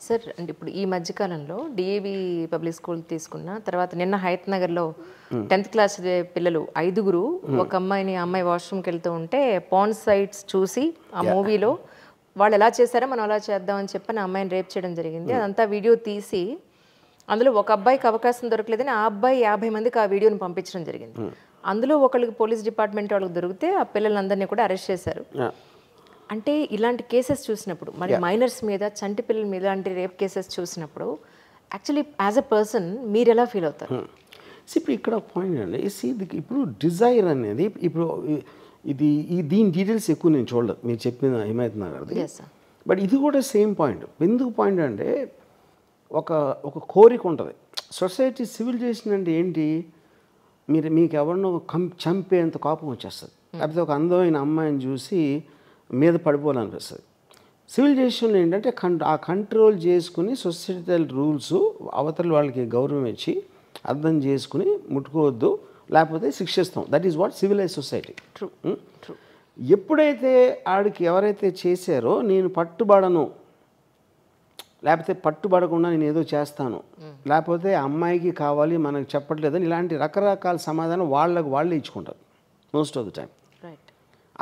Sir అంటే ఇప్పుడు ఈ మధ్య కాలంలో డిఏవి పబ్లిక్ స్కూల్ తీసుకున్న తర్వాత నిన్న హయత్ నగర్లో 10th క్లాస్ పిల్లలు 5గురు ఒక అమ్మాయిని అమ్మాయి వాష్రూమ్కి వెళ్తూ ఉంటే పాన్ సైట్స్ చూసి ఆ మూవీలో వాళ్ళు ఎలా చేశారో మనం అలా చేద్దామని చెప్పని ఆ అమ్మాయిని రేప్ చేయడం జరిగింది. అదంతా వీడియో తీసి అందులో ఒక అబ్బాయికి అవకాశం దొరకలేదని ఆ అబ్బాయి 50 మందికి ఆ వీడియోని పంపించడం జరిగింది. అందులో ఒకళ్ళకి పోలీస్ డిపార్ట్మెంట్ వాళ్ళకి దొరికితే ఆ పిల్లలందరినీ కూడా అరెస్ట్ చేశారు. అంటే ఇలాంటి కేసెస్ చూసినప్పుడు మరి మైనర్స్ మీద చంటి పిల్లల మీద ఇలాంటి రేప్ కేసెస్ చూసినప్పుడు యాక్చువల్లీ యాజ్ అ పర్సన్ మీరు ఎలా ఫీల్ అవుతారు? ఇప్పుడు ఇక్కడ పాయింట్ అండి, ఇప్పుడు డిజైర్ అనేది ఇప్పుడు ఇది దీని డీటెయిల్స్ ఎక్కువ నేను చూడలేదు మీరు చెప్పిన హిమాయత్ నగర్ది. బట్ ఇది కూడా సేమ్ పాయింట్. ఎందుకు పాయింట్ అంటే ఒక కోరిక ఉంటుంది. సొసైటీ సివిల్ చేసిన అంటే ఏంటి, మీకు ఎవరినో చంపేంత కోపం వచ్చేస్తుంది, లేకపోతే ఒక అందమైన అమ్మాయిని చూసి మీద పడిపోవాలనిపిస్తుంది. సివిలైజేషన్లో ఏంటంటే ఆ కంట్రోల్ చేసుకుని సొసైటల్ రూల్స్ అవతల వాళ్ళకి గౌరవం ఇచ్చి అర్థం చేసుకుని ముట్టుకోవద్దు లేకపోతే శిక్షిస్తాం. That is what civilize society. ఎప్పుడైతే ఆడికి ఎవరైతే చేశారో నేను పట్టుబడను లేకపోతే పట్టుబడకుండా నేను ఏదో చేస్తాను లేకపోతే అమ్మాయికి కావాలి మనకు చెప్పట్లేదని ఇలాంటి రకరకాల సమాధానం వాళ్ళే ఇచ్చుకుంటారు మోస్ట్ ఆఫ్ ద టైం.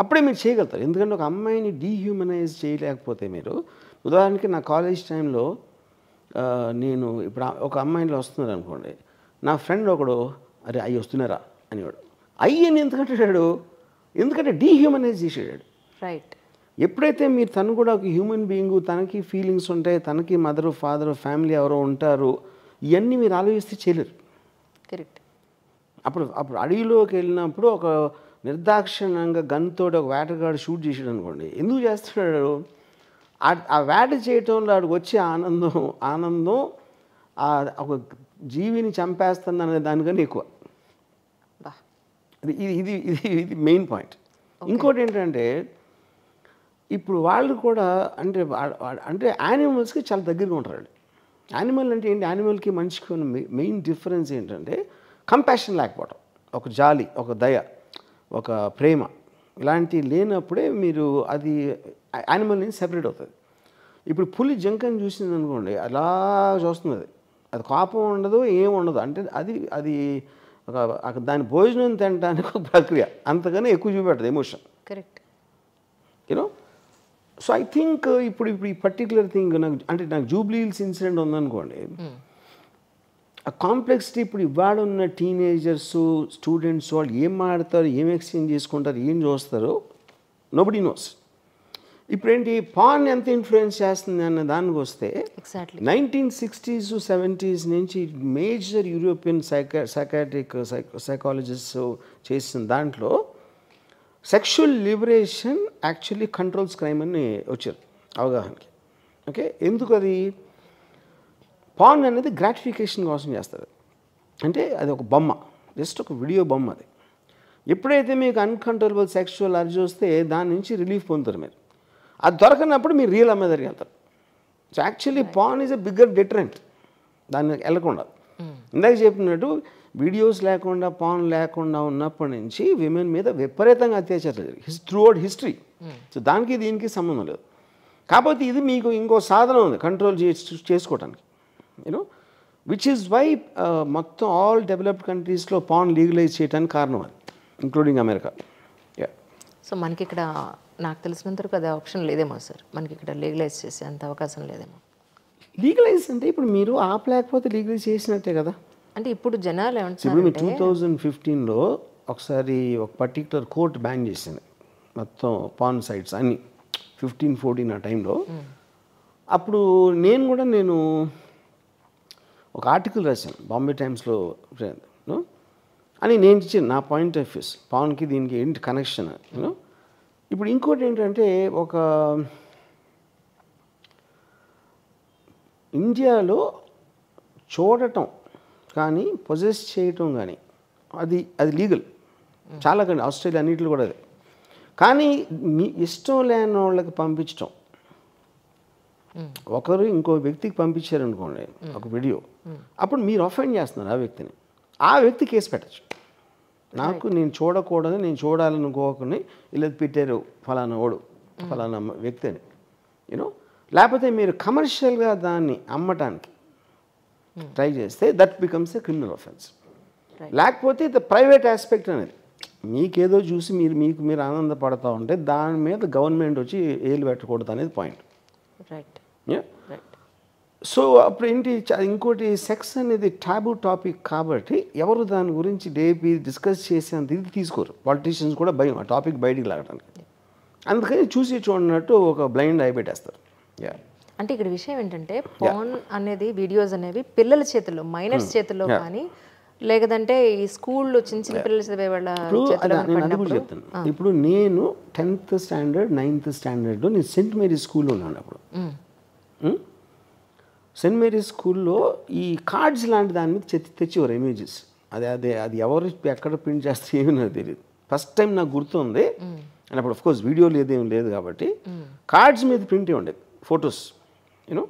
అప్పుడే మీరు చేయగలుగుతారు. ఎందుకంటే ఒక అమ్మాయిని డీహ్యూమనైజ్ చేయలేకపోతే మీరు ఉదాహరణకి నా కాలేజ్ టైంలో నేను ఇప్పుడు ఒక అమ్మాయిలో వస్తున్నారు అనుకోండి, నా ఫ్రెండ్ ఒకడు అరే అయ్యి వస్తున్నారా అనేవాడు. అయ్యని ఎందుకంటాడు, ఎందుకంటే డీహ్యూమనైజ్ చేసేవాడు. రైట్. ఎప్పుడైతే మీరు తను కూడా ఒక హ్యూమన్ బీయింగ్, తనకి ఫీలింగ్స్ ఉంటాయి, తనకి మదరు ఫాదరు ఫ్యామిలీ ఎవరో ఉంటారు, ఇవన్నీ మీరు ఆలోచిస్తే చేయలేరు. కరెక్ట్. అప్పుడు అడవిలోకి వెళ్ళినప్పుడు ఒక నిర్దాక్షిణ్యంగా గన్తోటి ఒక వేటగాడు షూట్ చేసాడు అనుకోండి, ఎందుకు చేస్తున్నాడు, ఆ వేట చేయటంలో ఆడికి వచ్చే ఆనందం ఒక జీవిని చంపేస్తుందనే దానికన్నా ఎక్కువ. ఇది మెయిన్ పాయింట్. ఇంకోటి ఏంటంటే ఇప్పుడు వాళ్ళు కూడా అంటే యానిమల్స్కి చాలా దగ్గరగా ఉంటారు. యానిమల్ అంటే ఏంటి, యానిమల్కి మనిషికి ఉన్న మెయిన్ డిఫరెన్స్ ఏంటంటే కంపాషన్ లేకపోవడం, ఒక జాలి, ఒక దయ, ఒక ప్రేమ ఇలాంటివి లేనప్పుడే మీరు అది యానిమల్ నుంచి సెపరేట్ అవుతుంది. ఇప్పుడు పులి జింకని చూసింది అనుకోండి, అలా చూస్తుంది, అది కోపం ఉండదు ఏం ఉండదు, అంటే అది ఒక దాని భోజనం తినడానికి ఒక ప్రక్రియ, అంతకన్నా ఎక్కువ చూపెట్టదు emotion. Correct. You know so I think ఇప్పుడు ఈ పర్టికులర్ థింగ్ నాకు జూబ్లీ హిల్స్ ఇన్సిడెంట్ ఉందనుకోండి, ఆ కాంప్లెక్సిటీ ఇప్పుడు ఇవాళ ఉన్న టీనేజర్స్ స్టూడెంట్స్ వాళ్ళు ఏం మాడతారు, ఏం ఎక్స్చేంజ్ చేసుకుంటారు, ఏం చూస్తారో నోబడీ నోస్. ఇప్పుడేంటి పాన్ ఎంత ఇన్ఫ్లుయెన్స్ చేస్తుంది అన్న దానికి వస్తే 1960s 70s నుంచి మేజర్ యూరోపియన్ సైకాలజిస్ట్ చేసిన దాంట్లో sexual liberation actually controls crime అని వచ్చారు అవగాహనకి. ఓకే, ఎందుకు అది పాన్ అనేది గ్రాటిఫికేషన్ కోసం చేస్తారు. అంటే అది ఒక బొమ్మ, జస్ట్ ఒక వీడియో బొమ్మ. అది ఎప్పుడైతే మీకు అన్కంట్రోలబుల్ సెక్షువల్ అర్జ్ వస్తే దాని నుంచి రిలీఫ్ పొందుతారు మీరు. అది దొరకనప్పుడు మీరు రియల్ అమ్మాయి దగ్గరికి వెళ్తారు. So actually pan is a bigger deterrent దాన్ని వెళ్ళకుండా. ఇందాక చెప్పినట్టు వీడియోస్ లేకుండా పాన్ లేకుండా ఉన్నప్పటి నుంచి విమెన్ మీద విపరీతంగా అత్యాచారాలు జరిగాయి త్రూఅవుట్ హిస్టరీ. సో దానికి దీనికి సంబంధం లేదు. కాకపోతే ఇది మీకు ఇంకో సాధనం ఉంది కంట్రోల్ చేసుకోవడానికి, యూనో విచ్ ఈజ్ వై మొత్తం ఆల్ డెవలప్డ్ కంట్రీస్లో పాన్ లీగలైజ్ చేయడానికి కారణం అది, ఇంక్లూడింగ్ అమెరికా. సో మనకి ఇక్కడ నాకు తెలిసినంతవరకు అది ఆప్షన్ లేదేమో సార్, మనకి ఇక్కడ లీగలైజ్ చేసే అంత అవకాశం లేదేమో. లీగలైజ్ అంటే ఇప్పుడు మీరు ఆపలేకపోతే లీగలైజ్ చేసినట్టే కదా. అంటే ఇప్పుడు జనాలు ఇప్పుడు మీరు 2015లో ఒకసారి ఒక పర్టికులర్ కోర్ట్ బ్యాన్ చేసింది మొత్తం పాన్ సైట్స్ అన్నీ 15-14 ఆ టైంలో. అప్పుడు నేను ఒక ఆర్టికల్ రాశాను బాంబే టైమ్స్లో అని నేను ఇచ్చాను నా పాయింట్ ఆఫ్ వ్యూస్, పాన్కి దీనికి ఏంటి కనెక్షన్ యూనో. ఇప్పుడు ఇంకోటి ఏంటంటే ఒక ఇండియాలో చూడటం కానీ పొజెస్ చేయటం కానీ అది లీగల్ చాలా కండి, ఆస్ట్రేలియా అన్నింటిలో కూడా అది. కానీ మీ ఇష్టం లేని వాళ్ళకి పంపించటం, ఒకరు ఇంకో వ్యక్తికి పంపించారనుకోండి ఒక వీడియో, అప్పుడు మీరు అఫెండ్ చేస్తున్నారు ఆ వ్యక్తిని. ఆ వ్యక్తి కేసు పెట్టచ్చు. నేను చూడకూడదు, నేను చూడాలనుకోకుండా ఇలా పెట్టారు ఫలానా వాడు ఫలానా వ్యక్తి అని, యూనో. లేకపోతే మీరు కమర్షియల్గా దాన్ని అమ్మటానికి ట్రై చేస్తే that becomes a criminal offence. లేకపోతే ద ప్రైవేట్ ఆస్పెక్ట్ అనేది మీకేదో చూసి మీరు ఆనందపడతా ఉంటే దాని మీద గవర్నమెంట్ వచ్చి ఏలు పెట్టకూడదు అనేది పాయింట్. రైట్. సో అప్పుడు ఏంటి ఇంకోటి సెక్స్ అనేది టాబూ టాపిక్ కాబట్టి ఎవరు దాని గురించి డేపీ డిస్కస్ చేసేంత ఇది తీసుకోరు. పాలిటీషియన్స్ కూడా భయం ఆ టాపిక్ బయటికి లాగడానికి. అందుకని చూసి చూడనట్టు ఒక బ్లైండ్ ఐ పెట్టేస్తారు. అంటే ఇక్కడ విషయం ఏంటంటే పాన్ అనేది వీడియోస్ అనేవి పిల్లల చేతుల్లో మైనర్స్ చేతుల్లో కానీ లేదంటే ఈ స్కూల్లో చిన్న చిన్న పిల్లలు చదివే వాళ్ళ అది కూడా చెప్తాను. ఇప్పుడు నేను 10th స్టాండర్డ్ 9th స్టాండర్డ్ నేను సెయింట్ మేరీ స్కూల్లో ఉన్నాను. అప్పుడు సెయింట్ మేరీ స్కూల్లో ఈ కార్డ్స్ లాంటి దాని మీద తెచ్చేవారు ఇమేజెస్. అది ఎవరు ఎక్కడ ప్రింట్ చేస్తే ఏమీ నాకు తెలియదు. ఫస్ట్ టైం నాకు గుర్తుంది. అండ్ అప్పుడు ఆఫ్కోర్స్ వీడియో లేదేం లేదు కాబట్టి కార్డ్స్ మీద ప్రింట్ ఉండేది ఫొటోస్. యూనో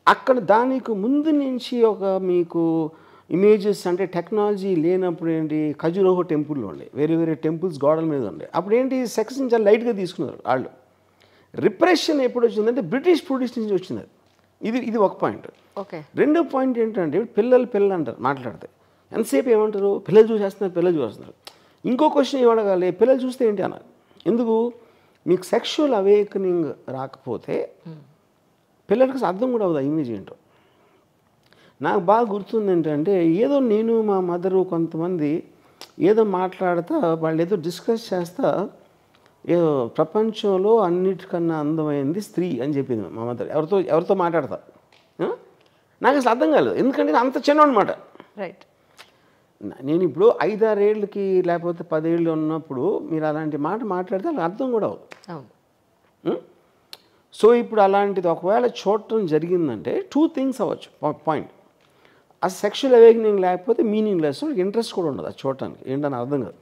అక్కడ దానికి ముందు నుంచి ఒక మీకు ఇమేజెస్ అంటే టెక్నాలజీ లేనప్పుడు ఏంటి ఖజురోహో టెంపుల్లో ఉండే వేరే వేరే టెంపుల్స్ గోడల మీద ఉండే. అప్పుడు ఏంటి సెక్స్ నుంచి చాలా లైట్గా తీసుకున్నారు వాళ్ళు. రిప్రెషన్ ఎప్పుడు వచ్చిందంటే బ్రిటిష్ నుంచి వచ్చింది. ఇది ఒక పాయింట్. రెండో పాయింట్ ఏంటంటే పిల్లలు అంటారు మాట్లాడితే ఎంతసేపు ఏమంటారు పిల్లలు చూసేస్తున్నారు. ఇంకో క్వశ్చన్ ఏమడగాలి పిల్లలు చూస్తే ఏంటి అన్నారు. ఎందుకు మీకు సెక్షువల్ అవేకనింగ్ రాకపోతే పిల్లలకి అర్థం కూడా అవుతుంది ఇమేజ్ ఏంటో. నాకు బాగా గుర్తుంది ఏంటంటే ఏదో నేను మా మదరు కొంతమంది ఏదో మాట్లాడుతా వాళ్ళు ఏదో డిస్కస్ చేస్తా ఏదో ప్రపంచంలో అన్నిటికన్నా అందమైంది స్త్రీ అని చెప్పింది మా మదర్. ఎవరితో మాట్లాడతా నాకు అసలు అర్థం కాలేదు. ఎందుకంటే అంత చిన్న అనమాట. రైట్. నేను ఇప్పుడు 5-6 ఏళ్ళకి లేకపోతే 10 ఏళ్ళు ఉన్నప్పుడు మీరు అలాంటి మాట మాట్లాడితే వాళ్ళకి అర్థం కూడా అవుతుంది. సో ఇప్పుడు అలాంటిది ఒకవేళ చూడటం జరిగిందంటే 2 థింగ్స్ అవ్వచ్చు. పాయింట్ ఆ సెక్షువల్ అవేకనింగ్ లేకపోతే మీనింగ్ లెస్ ఇంట్రెస్ట్ కూడా ఉండదు అది చూడటానికి ఏంటని అర్థం కాదు.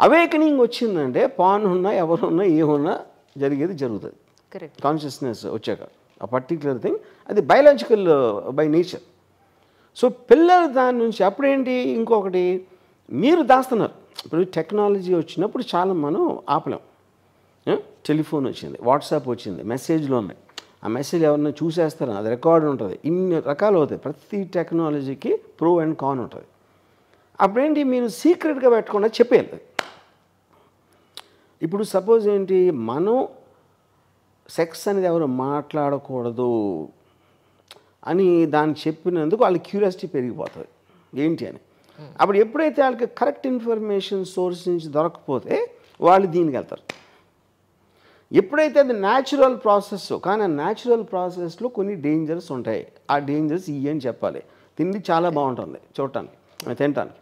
అవేకనింగ్ వచ్చిందంటే పాన్ ఉన్నా ఎవరున్నా ఏమున్నా జరుగుతుంది. కాన్షియస్నెస్ వచ్చాక ఆ పర్టిక్యులర్ థింగ్ అది బయలాజికల్ బై నేచర్. సో పిల్లలు దాని నుంచి అప్పుడేంటి ఇంకొకటి మీరు దాస్తున్నారు. ఇప్పుడు టెక్నాలజీ వచ్చినప్పుడు చాలా మనం ఆపలేం. టెలిఫోన్ వచ్చింది, వాట్సాప్ వచ్చింది, మెసేజ్లు ఉన్నాయి. ఆ మెసేజ్ ఎవరన్నా చూసేస్తారని అది రికార్డ్ ఉంటుంది. ఇన్ని రకాలు అవుతాయి. ప్రతి టెక్నాలజీకి ప్రో అండ్ కాన్ ఉంటుంది. అప్పుడేంటి మీరు సీక్రెట్గా పెట్టకుండా చెప్పేయాలి. ఇప్పుడు సపోజ్ ఏంటి మనం సెక్స్ అనేది ఎవరు మాట్లాడకూడదు అని దాన్ని చెప్పినందుకు వాళ్ళకి క్యూరియాసిటీ పెరిగిపోతుంది ఏంటి అని. అప్పుడు ఎప్పుడైతే వాళ్ళకి కరెక్ట్ ఇన్ఫర్మేషన్ సోర్స్ నుంచి దొరకకపోతే వాళ్ళు దీనికి వెళ్తారు. ఎప్పుడైతే అది న్యాచురల్ ప్రాసెస్ కానీ ఆ న్యాచురల్ ప్రాసెస్లో కొన్ని డేంజర్స్ ఉంటాయి. ఆ డేంజర్స్ అని చెప్పాలి. తిండి చాలా బాగుంటుంది చూడటానికి తినటానికి,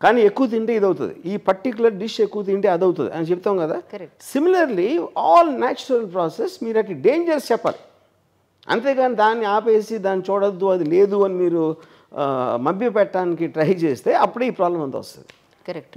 కానీ ఎక్కువ తింటే ఇది అవుతుంది, ఈ పర్టికులర్ డిష్ ఎక్కువ తింటే అది అవుతుంది అని చెప్తాం కదా. సిమిలర్లీ ఆల్ న్యాచురల్ ప్రాసెస్ మీరు అటు డేంజర్స్ చెప్పాలి. అంతేగాని దాన్ని ఆపేసి దాన్ని చూడొద్దు అది లేదు అని మీరు మభ్య పెట్టడానికి ట్రై చేస్తే అప్పుడే ఈ ప్రాబ్లం అంతా వస్తుంది. కరెక్ట్.